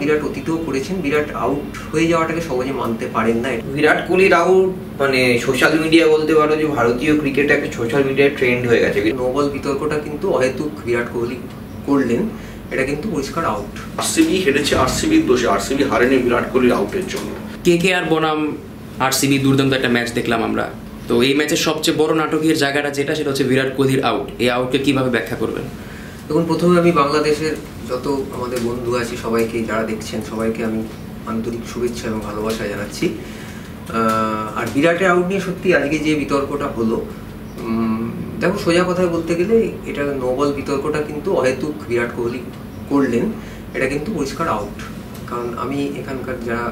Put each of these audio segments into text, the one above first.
বিরাট অতীতেও করেছেন, বিরাট আউট হয়ে যাওয়াটাকে সহজে মানতে পারেন না। বিরাট কোহলির আউট মানে সোশ্যাল মিডিয়া বলতে পারো যে ভারতীয় ক্রিকেটে একটা সোশ্যাল মিডিয়ায় ট্রেন্ড হয়ে গেছে। নো বল বিতর্কটা কিন্তু অহেতুক বিরাট কোহলি করলেন, এটা কিন্তু পরিষ্কার আউট। আরসিবি হেরেছে আরসিবির দোষে, আরসিবি হারেনি বিরাট কোহলির আউটের জন্য। কেকেআর বনাম আরসিবি দুর্দান্ত একটা ম্যাচ দেখলাম আমরা। তো এই ম্যাচের সবচেয়ে বড় নাটকের জায়গাটা যেটা, সেটা হচ্ছে বিরাট কোহলির আউট। এই আউটকে কিভাবে ব্যাখ্যা করবেন? দেখুন, প্রথমে আমি বাংলাদেশের যত আমাদের বন্ধু আছে সবাইকে, যারা দেখছেন সবাইকে আমি আন্তরিক শুভেচ্ছা এবং ভালোবাসা জানাচ্ছি। আর বিরাটের আউট নিয়ে সত্যি আজকে যে বিতর্কটা হলো, দেখো সোজা কথায় বলতে গেলে এটা নো বল বিতর্কটা কিন্তু অহেতুক বিরাট কোহলি করলেন, এটা কিন্তু পরিষ্কার আউট। কারণ আমি এখানকার যারা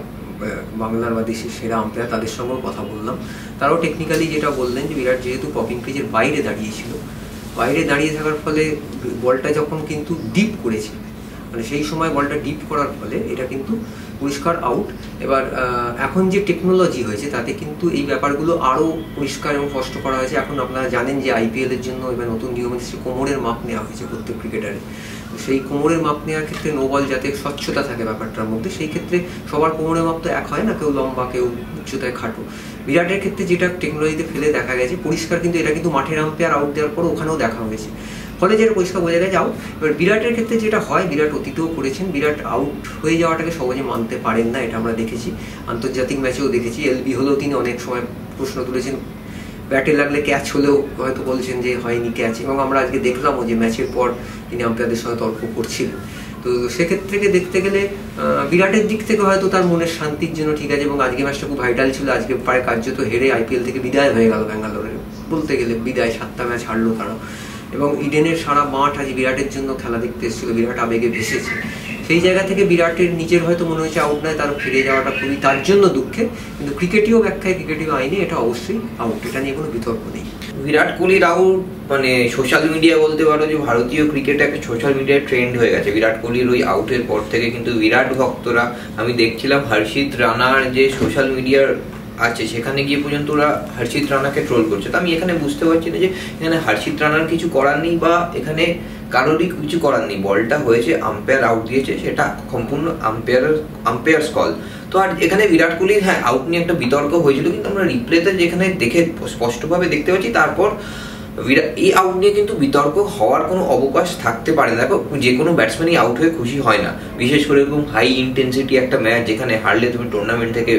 বাংলার বা দেশের সেরা আম্পায়ার তাদের সঙ্গেও কথা বললাম, তারাও টেকনিক্যালি যেটা বললেন যে বিরাট যেহেতু পপিং ক্রিজের বাইরে দাঁড়িয়েছিল, বাইরে দাঁড়িয়ে থাকার ফলে বলটা যখন কিন্তু ডিপ করেছে, মানে সেই সময় বলটা ডিপ করার ফলে এটা কিন্তু পরিষ্কার আউট। এবার এখন যে টেকনোলজি হয়েছে তাতে কিন্তু এই ব্যাপারগুলো আরও পরিষ্কার এবং স্পষ্ট করা হয়েছে। এখন আপনারা জানেন যে আইপিএলের জন্য এবার নতুন নিয়ম এসেছে, কোমরের মাপ নেওয়া হয়েছে প্রত্যেক ক্রিকেটারে। সেই কোমরের মাপ নেওয়ার ক্ষেত্রে নো বল যাতে স্বচ্ছতা থাকে ব্যাপারটার মধ্যে, সেই ক্ষেত্রে সবার কোমরের মাপ তো এক হয় না, কেউ লম্বা কেউ উচ্চতায় খাটো। বিরাটের ক্ষেত্রে যেটা টেকনোলজিতে ফেলে দেখা গেছে পরিষ্কার, কিন্তু এটা কিন্তু মাঠের আম্পায়ার আউট দেওয়ার পর ওখানেও দেখা হয়েছে, ফলে যেটা পরিষ্কার বোঝা গেছে আউট। এবার বিরাটের ক্ষেত্রে যেটা হয়, বিরাট অতীতেও করেছেন, বিরাট আউট হয়ে যাওয়াটাকে সহজে মানতে পারেন না, এটা আমরা দেখেছি, আন্তর্জাতিক ম্যাচেও দেখেছি। এলবি হলেও তিনি অনেক সময় প্রশ্ন তুলেছেন, ব্যাটে লাগলে ক্যাচ হলেও হয়তো বলছেন যে হয়নি ক্যাচ, এবং আমরা আজকে দেখলামও যে ম্যাচের পর তিনি আম্পায়ারদের সঙ্গে তর্ক করছিলেন। তো সেক্ষেত্রে দেখতে গেলে বিরাটের দিক থেকে হয়তো তার মনের শান্তির জন্য ঠিক আছে, এবং আজকে ম্যাচটা খুব ভাইটাল ছিল। আজকে প্রায় কার্যত হেরে আইপিএল থেকে বিদায় হয়ে গেল ব্যাঙ্গালোরের, বলতে গেলে বিদায়, 7টা ম্যাচ হারলো তারা। এবং ইডেনের সারা মাঠ আজ বিরাটের জন্য খেলা দেখতে এসেছিল, বিরাট আবেগে ভেসেছে। সেই জায়গা থেকে বিরাটের নিজের হয়তো মনে হয়েছে আউট নয়, তার ফিরে যাওয়াটা খুবই তার জন্য দুঃখে, কিন্তু ক্রিকেটীয় ব্যাখ্যায়, ক্রিকেটীয় আইনে এটা অবশ্যই আউট, এটা নিয়ে কোনো বিতর্ক নেই। বিরাট কোহলির আউট মানে সোশ্যাল মিডিয়া বলতে পারো যে ভারতীয় ক্রিকেটে একটা সোশ্যাল মিডিয়ায় ট্রেন্ড হয়ে গেছে। বিরাট কোহলির ওই আউটের পর থেকে কিন্তু বিরাট ভক্তরা, আমি দেখছিলাম হর্ষিত রানার যে সোশ্যাল মিডিয়ার আছে সেখানে গিয়ে পর্যন্ত ওরা হর্ষিত রানাকে ট্রোল করছে। তো আমি এখানে বুঝতে পারছি না যে এখানে হর্ষিত রানার কিছু করার নেই, বা এখানে কারোরই কিছু করার নেই। বলটা হয়েছে, আম্পায়ার আউট দিয়েছে, সেটা সম্পূর্ণ আম্পায়ার্স কল। তো আর এখানে বিরাট কোহলির হ্যাঁ আউট নিয়ে একটা বিতর্ক হয়েছিল, কিন্তু আমরা রিপ্লেতে যেখানে দেখে স্পষ্টভাবে দেখতে পাচ্ছি, তারপর এই আউট নিয়ে কিন্তু বিতর্ক হওয়ার কোনো অবকাশ থাকতে পারে না। দেখো, যে কোনো ব্যাটসম্যানই আউট হয়ে খুশি হয় না, বিশেষ করে এরকম হাই ইন্টেন্সিটি একটা ম্যাচ যেখানে হারলে তুমি টুর্নামেন্ট থেকে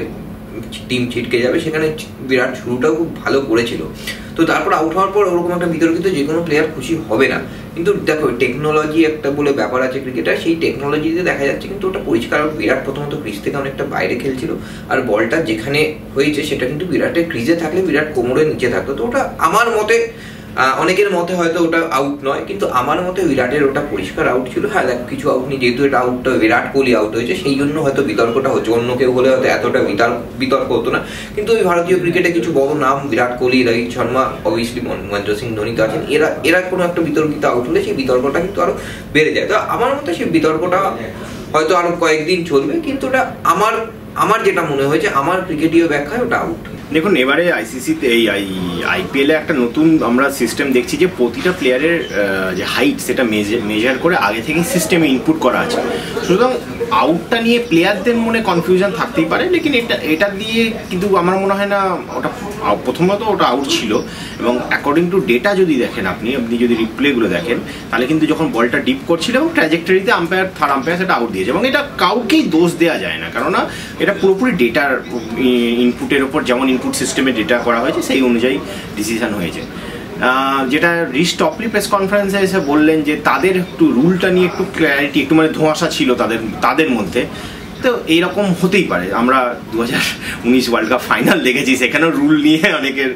টিম ছিটকে যাবে, সেখানে বিরাট শুরুটাও খুব ভালো করেছিল। তো তারপর আউট হওয়ার পর ওরকম একটা বিতর্কিত যে কোনো প্লেয়ার খুশি হবে না। কিন্তু দেখো, টেকনোলজি একটা বলে ব্যাপার আছে ক্রিকেটার, সেই টেকনোলজিতে দেখা যাচ্ছে কিন্তু ওটা পরিষ্কার বিরাট প্রথমত ক্রিজ থেকে অনেকটা বাইরে খেলছিল, আর বলটা যেখানে হয়েছে সেটা কিন্তু বিরাটের ক্রিজে থাকলে বিরাট কোমরের নিচে থাকতো। তো ওটা আমার মতে, অনেকের মতে হয়তো ওটা আউট নয়, কিন্তু আমার মতে বিরাটের ওটা পরিষ্কার আউট ছিল। হ্যাঁ দেখ, কিছু আউট নেই, যেহেতু এটা আউটটা বিরাট কোহলি আউট হয়েছে সেই জন্য হয়তো বিতর্কটা হচ্ছে, অন্য কেউ হলে হয়তো এতটা বিতর্ক হতো না। কিন্তু ওই ভারতীয় ক্রিকেটে কিছু বড় নাম, বিরাট কোহলি, রোহিত শর্মা, অবভিয়াসলি মহেন্দ্র সিং ধোনি তো আছেন, এরা কোনো একটা বিতর্কিত আউট হলে সেই বিতর্কটা কিন্তু আরো বেড়ে যায়। তো আমার মতে সেই বিতর্কটা হয়তো আরো কয়েকদিন চলবে, কিন্তু ওটা আমার যেটা মনে হয়েছে, আমার ক্রিকেটীয় ব্যাখ্যায় ওটা আউট। দেখুন, এবারে আইসিসিতে এই আইপিএলে একটা নতুন আমরা সিস্টেম দেখছি যে প্রতিটা প্লেয়ারের যে হাইট সেটা মেজার করে আগে থেকেই সিস্টেমে ইনপুট করা আছে। সুতরাং আউটটা নিয়ে প্লেয়ারদের মনে কনফিউশন থাকতেই পারে, লেকিন এটা দিয়ে কিন্তু আমার মনে হয় না ওটা প্রথমত ওটা আউট ছিল। এবং অ্যাকর্ডিং টু ডেটা যদি দেখেন, আপনি যদি রিপ্লেগুলো দেখেন, তাহলে কিন্তু যখন বলটা ডিপ করছিল এবং ট্র্যাজেক্টরিতে থার্ড আম্পায়ার সেটা আউট দিয়েছে, এবং এটা কাউকেই দোষ দেওয়া যায় না, কেননা এটা পুরোপুরি ডেটার ইনপুটের ওপর, যেমন ইনপুট সিস্টেমে ডেটা করা হয়েছে সেই অনুযায়ী ডিসিশন হয়েছে। যেটা রিশ টপলি প্রেস কনফারেন্সে এসে বললেন যে তাদের একটু রুলটা নিয়ে একটু ক্ল্যারিটি, একটু মানে ধোঁয়াশা ছিল তাদের মধ্যে। তো এইরকম হতেই পারে, আমরা 2019 ওয়ার্ল্ড কাপ ফাইনাল দেখেছি, সেখানেও রুল নিয়ে অনেকের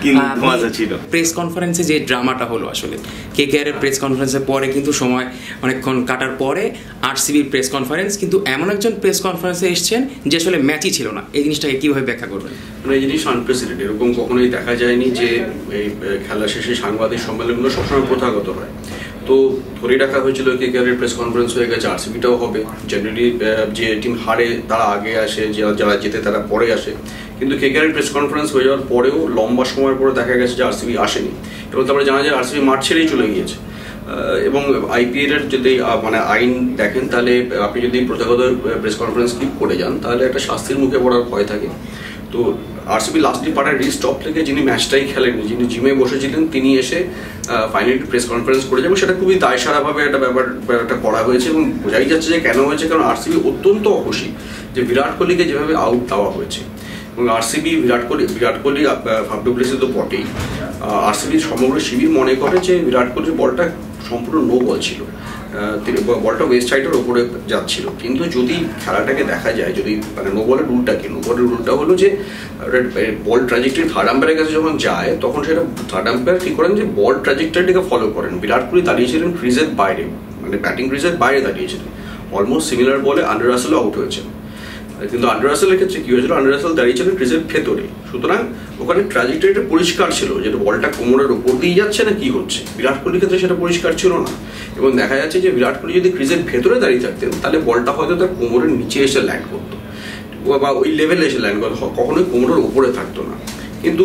কিন্তু ধোঁয়াশা ছিল। প্রেস কনফারেন্সে যে ড্রামাটা হলো, আসলে কেকেআর এর প্রেস কনফারেন্সের পরে কিন্তু সময় অনেকক্ষণ কাটার পরে আরসিবির প্রেস কনফারেন্স, কিন্তু এমন একজন প্রেস কনফারেন্সে এসছেন যে আসলে ম্যাচই ছিল না। এই জিনিসটাকে কীভাবে ব্যাখ্যা করবেন? এই জিনিস আনপ্রেসিডেন্ট, এরকম কখনোই দেখা যায়নি যে এই খেলা শেষে সাংবাদিক সম্মেলনগুলো সবসময় প্রথাগত হয়। তো ধরে রাখা হয়েছিল কেকেআর এর প্রেস কনফারেন্স হয়ে গেছে, আরসিবিটাও হবে। জেনারেলি যে টিম হারে তারা আগে আসে, যারা জেতে তারা পরে আসে, কিন্তু কেকেআর এর প্রেস কনফারেন্স হয়ে যাওয়ার পরেও লম্বা সময়ের পরে দেখা গেছে যে আরসিবি আসেনি, এবং তারপরে জানা যায় আরসিবি মাঠ ছেড়েই চলে গিয়েছে। এবং IPL এর যদি মানে আইন দেখেন, তাহলে আপনি যদি প্রথাগত প্রেস কনফারেন্স স্কিপ করে যান তাহলে একটা শাস্তির মুখে পড়ার ভয় থাকে। তো RCB লাস্টলি পাড়ায় রিস্টপ থেকে যিনি ম্যাচটাই খেলেন, যিনি জিমে বসেছিলেন, তিনি এসে ফাইনালি প্রেস কনফারেন্স করেছে এবং সেটা খুবই দায়সারাভাবে ব্যাপারটা করা হয়েছে এবং বোঝাই যাচ্ছে যে কেন হয়েছে। কারণ RCB অত্যন্ত অখুশি যে বিরাট কোহলিকে যেভাবে আউট দেওয়া হয়েছে এবং RCB Virat Kohli Faf du Plessis তো বটেই, RCB সমগ্র শিবির মনে করে যে বিরাট কোহলির বলটা সম্পূর্ণ নো বল ছিল, বলটা ওয়েস্ট সাইডের ওপরে যাচ্ছিল। কিন্তু যদি খেলাটাকে দেখা যায়, যদি মানে নো বলের রুলটা কি, নো বলের রুলটা হলো যে বল ট্র্যাজেক্টরি থার্ড আম্পায়ারের কাছে যখন যায় তখন সেটা থার্ড আম্পায়ার কি করেন যে বল ট্র্যাজেক্টরিটাকে ফলো করেন। বিরাট কোহলি দাঁড়িয়েছিলেন ক্রিজের বাইরে, মানে ব্যাটিং ক্রিজের বাইরে দাঁড়িয়েছিলেন, অলমোস্ট সিমিলার বলে আন্ডার রাসেলও আউট হয়েছেন। কিন্তু আন্ডার রাসেলের ক্ষেত্রে কি হয়েছিল, আন্ডার রাসেল দাঁড়িয়েছিলেন ক্রিজের ভেতরে, সুতরাং ওখানে ট্র্যাজেক্টরিটা পরিষ্কার ছিল যে বলটা কোমরের ওপর দিয়ে যাচ্ছে না কি হচ্ছে। বিরাট কোহলির ক্ষেত্রে সেটা পরিষ্কার ছিল না এবং দেখা যাচ্ছে যে বিরাট কোহলি যদি ক্রিজের ভেতরে দাঁড়িয়ে থাকতেন তাহলে বলটা হয়তো তার কোমরের নিচে এসে ল্যান্ড করতো বা ওই লেভেলে এসে ল্যান্ড করতো, কখনোই কোমরের ওপরে থাকতো না। কিন্তু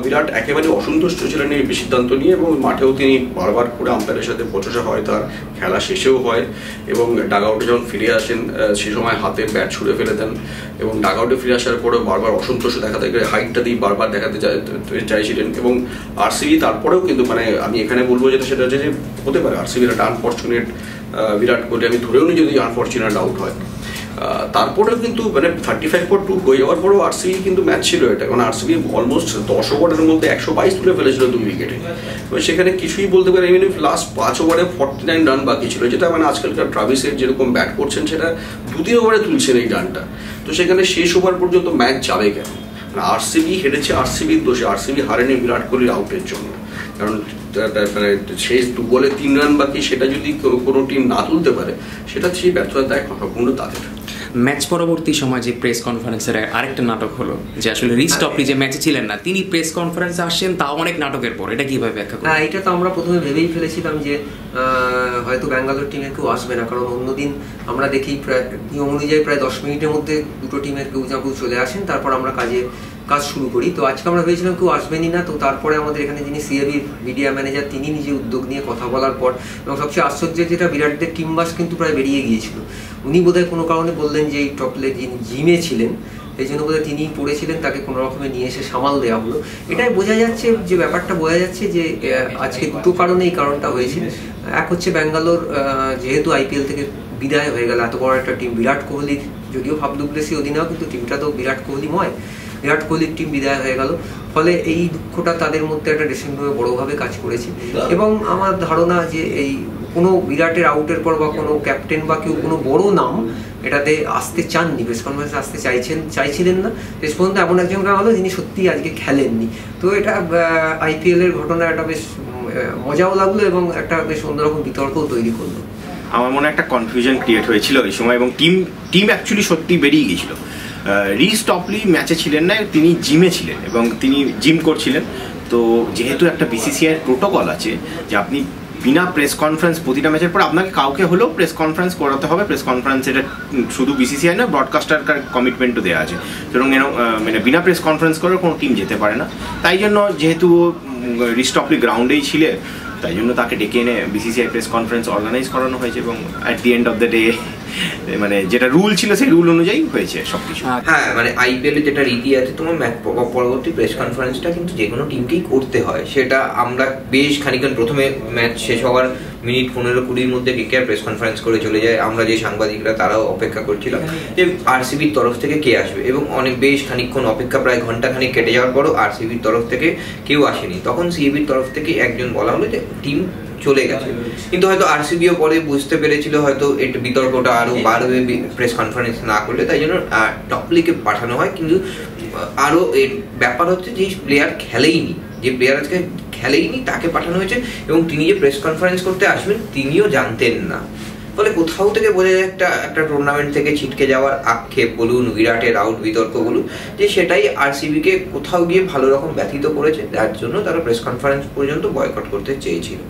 বিরাট একেবারে অসন্তুষ্ট ছিলেন এই সিদ্ধান্ত নিয়ে এবং মাঠেও তিনি বারবার করে আম্পায়ারের সাথে বচসা হয়, তার খেলা শেষেও হয় এবং ডাগআউটে যখন ফিরে আসেন সে সময় হাতে ব্যাট ছুঁড়ে ফেলে দেন এবং ডাগআউটে ফিরে আসার পরেও বারবার অসন্তোষ দেখাতে গেলে হাইটটা দিয়ে বারবার দেখাতে চাইছিলেন এবং RCB তারপরেও কিন্তু মানে আমি এখানে বলবো যেটা সেটা হচ্ছে যে হতে পারে RCB একটা আনফর্চুনেট, বিরাট কোহলি আমি ধরেও নি যদি আনফর্চুনেট আউট হয়, তারপরেও কিন্তু মানে 35-2 হয়ে যাওয়ার পরেও RCB কিন্তু ম্যাচ ছিল এটা, কারণ RCB অলমোস্ট 10 ওভারের মধ্যে 122 তুলে ফেলেছিল 2 উইকেটে। তো সেখানে কিছুই বলতে পারে, এমনি লাস্ট 5 ওভারে 49 রান বাকি ছিল, যেটা মানে আজকালকার ট্রাভিসের যেরকম ব্যাট করছেন সেটা 2-3 ওভারে তুলছেন এই রানটা। তো সেখানে শেষ ওভার পর্যন্ত ম্যাচ যাবে কেন? RCB হেরেছে RCBর দোষে, RCB হারেনি বিরাট কোহলির আউটের জন্য। কারণ মানে শেষ 2 বলে 3 রান বাকি, সেটা যদি কোনো টিম না তুলতে পারে সেটা সেই ব্যর্থতার দায় সম্পূর্ণ তাদের। ম্যাচ পরবর্তী সময় যে প্রেস কনফারেন্সের আরেকটা নাটক হলো যে আসলে রিস্টপলি যে ম্যাচে ছিলেন না, তিনি প্রেস কনফারেন্সে আসছেন তাও অনেক নাটকের পর, এটা কিভাবে ব্যাখ্যা করেন? এটা তো আমরা প্রথমে ভেবেই ফেলেছিলাম যে হয়তো ব্যাঙ্গালোর টিমের কেউ আসবে না, কারণ অন্যদিন আমরা দেখি প্রায় নিয়ম অনুযায়ী প্রায় 10 মিনিটের মধ্যে দুটো টিমের কেউ না কেউ চলে আসেন, তারপর আমরা কাজ শুরু করি। তো আজকে আমরা ভেবেছিলাম কেউ আসবেনই না। তো তারপরে আমাদের এখানে যিনি সিএবির মিডিয়া ম্যানেজার, তিনি নিজে উদ্যোগ নিয়ে কথা বলার পর, এবং সবচেয়ে আশ্চর্যের যেটা, বিরাটদের টিম বাস কিন্তু প্রায় বেরিয়ে গিয়েছিল। উনি বোধহয় কোনো কারণে বললেন যে এই টপলে যিনি জিমে ছিলেন এই জন্য বোধহয় তিনি পড়েছিলেন, তাকে কোনো রকমে নিয়ে এসে সামাল দেওয়া হলো। এটাই বোঝা যাচ্ছে, যে ব্যাপারটা বোঝা যাচ্ছে যে আজকে দুটো কারণে এই কারণটা হয়েছে। এক হচ্ছে ব্যাঙ্গালোর যেহেতু IPL থেকে বিদায় হয়ে গেল, এত বড় একটা টিম, বিরাট কোহলির যদিও ফাফ ডু প্লেসিস অধিনায়ক, কিন্তু টিমটা তো বিরাট কোহলিময়, বিরাট কোহলির টিম বিদায় হয়ে গেল। ফলে এই দুঃখটা তাদের মধ্যে একটা ড্রেসিং রুমে বড়োভাবে কাজ করেছে। এবং আমার ধারণা যে এই কোনো বিরাটের আউটের পর বা কোনো ক্যাপ্টেন বা কেউ কোনো বড় নাম এটাতে আসতে চাননি, প্রেস কনফারেন্সে আসতে চাইছিলেন না। শেষ পর্যন্ত এমন একজনকে হলো যিনি সত্যিই আজকে খেলেননি। তো এটা IPL এর ঘটনা একটা বেশ মজাও লাগলো এবং একটা বেশ অন্যরকম বিতর্কও তৈরি করলো। আমার মনে একটা কনফিউশন ক্রিয়েট হয়েছিল এই সময় এবং টিম অ্যাকচুয়ালি সত্যি বেরিয়ে গিয়েছিল। রিস্টপলি ম্যাচে ছিলেন না, তিনি জিমে ছিলেন এবং তিনি জিম করছিলেন। তো যেহেতু একটা BCCI প্রোটোকল আছে যে আপনি বিনা প্রেস কনফারেন্স প্রতিটা ম্যাচের পর আপনাকে কাউকে হলেও প্রেস কনফারেন্স করাতে হবে। প্রেস কনফারেন্স এটা শুধু BCCI না, ব্রডকাস্টার কমিটমেন্টও দেওয়া আছে, সুতরাং মানে বিনা প্রেস কনফারেন্স করেও কোনো টিম যেতে পারে না। তাই জন্য যেহেতু রিস্টপলি গ্রাউন্ডেই ছিলে, তাই জন্য তাকে ডেকে এনে BCCI প্রেস কনফারেন্স অর্গানাইজ করানো হয়েছে এবং at the end of the day মানে যেটা রুল ছিল সেই রুল অনুযায়ী হয়েছে সবকিছু। হ্যাঁ, মানে IPL এ যেটা রীতি আছে, তোমার ম্যাচ পরবর্তী প্রেস কনফারেন্সটা কিন্তু যে কোনো টিমকেই করতে হয়। সেটা আমরা বেশ খানিকক্ষণ প্রথমে ম্যাচ শেষ হওয়ার মিনিট 15-20 মধ্যে KKR প্রেস কনফারেন্স করে চলে যায়। আমরা যে সাংবাদিকরা তারাও অপেক্ষা করছিলাম যে RCBর তরফ থেকে কে আসবে, এবং অনেক বেশ খানিকক্ষণ অপেক্ষা, প্রায় ঘন্টাখানিক কেটে যাওয়ার পরও RCBর তরফ থেকে কেউ আসেনি। তখন CABর তরফ থেকে একজন বলা হলো যে টিম চলে গেছে, কিন্তু হয়তো RCBও পরে বুঝতে পেরেছিল হয়তো এটা বিতর্কটা আরো বাড়বে প্রেস কনফারেন্স না করলে, তাই জন্য টপলিকে পাঠানো হয়। কিন্তু আরো এর ব্যাপার হচ্ছে যে প্লেয়ার খেলেইনি, যে প্লেয়ার আজকে খেলেইনি তাকে পাঠানো হয়েছে এবং তিনি যে প্রেস কনফারেন্স করতে আসবেন তিনিও জানতেন না। ফলে কোথাও থেকে বোঝা যায় একটা টুর্নামেন্ট থেকে ছিটকে যাওয়ার আক্ষেপ বলুন, বিরাটের আউট বিতর্ক বলুন, যে সেটাই RCBকে কোথাও গিয়ে ভালো রকম ব্যথিত করেছে, যার জন্য তারা প্রেস কনফারেন্স পর্যন্ত বয়কট করতে চেয়েছিল।